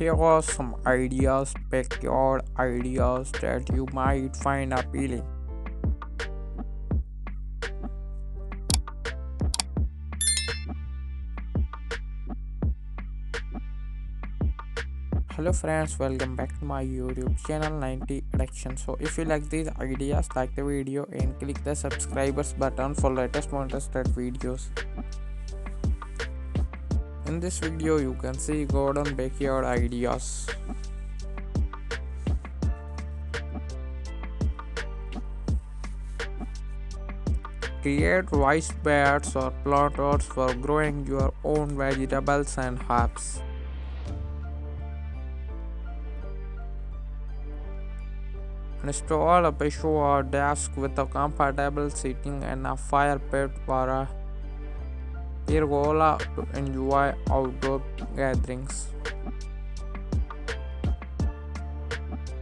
here are some ideas, backyard ideas that you might find appealing. Hello friends, welcome back to my YouTube channel 90 Addiction. So if you like these ideas, like the video and click the subscribers button for latest interested videos. In this video you can see garden backyard ideas. Create raised beds or planters for growing your own vegetables and herbs. Install a patio desk with a comfortable seating and a fire pit or a pergola to enjoy outdoor gatherings.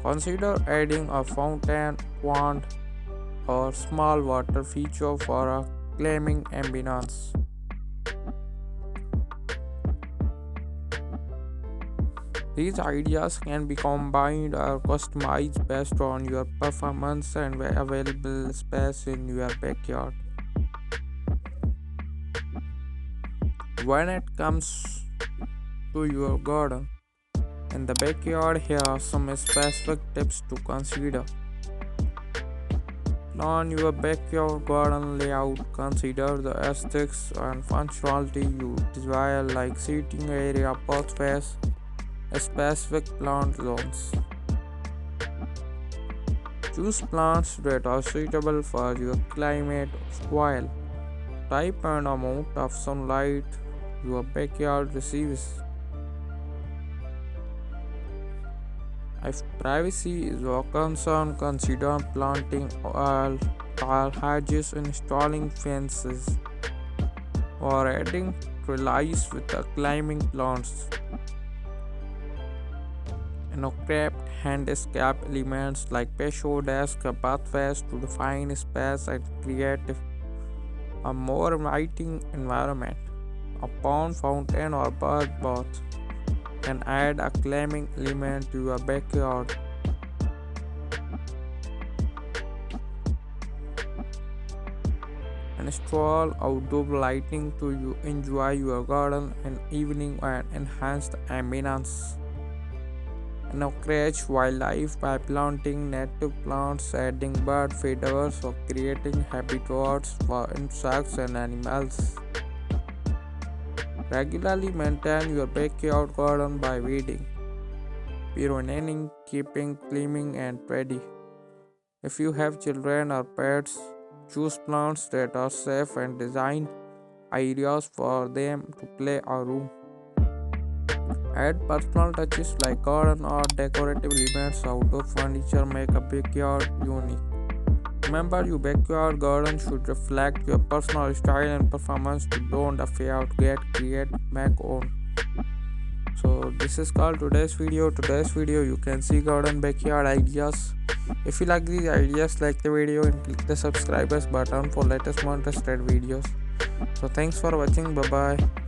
Consider adding a fountain, pond, or small water feature for a calming ambience. These ideas can be combined or customized based on your performance and available space in your backyard. When it comes to your garden in the backyard, here are some specific tips to consider. Plan your backyard garden layout. Consider the aesthetics and functionality you desire, like seating area, pathways, specific plant zones. Choose plants that are suitable for your climate style, type and amount of sunlight your backyard receives. If privacy is a concern, consider planting tall hedges, installing fences, or adding trellis with the climbing plants. Craft handscape elements like patio desk or pathways to define space and create a more inviting environment. A pond, fountain, or bird bath can add a calming element to your backyard. Install outdoor lighting to enjoy your garden in evening and enhance the ambience. Encourage wildlife by planting native plants, adding bird feeders, or creating habitats for insects and animals. Regularly maintain your backyard garden by weeding, pruning, keeping clean and tidy. If you have children or pets, choose plants that are safe and design areas for them to play or roam. Add personal touches like garden art, decorative elements, outdoor furniture make a backyard unique. Remember, your backyard garden should reflect your personal style and performance. Don't afraid to get create, make own. So this is called today's video. Today's video you can see garden backyard ideas. If you like these ideas, like the video and click the subscribers button for latest more interested videos. So thanks for watching. Bye bye.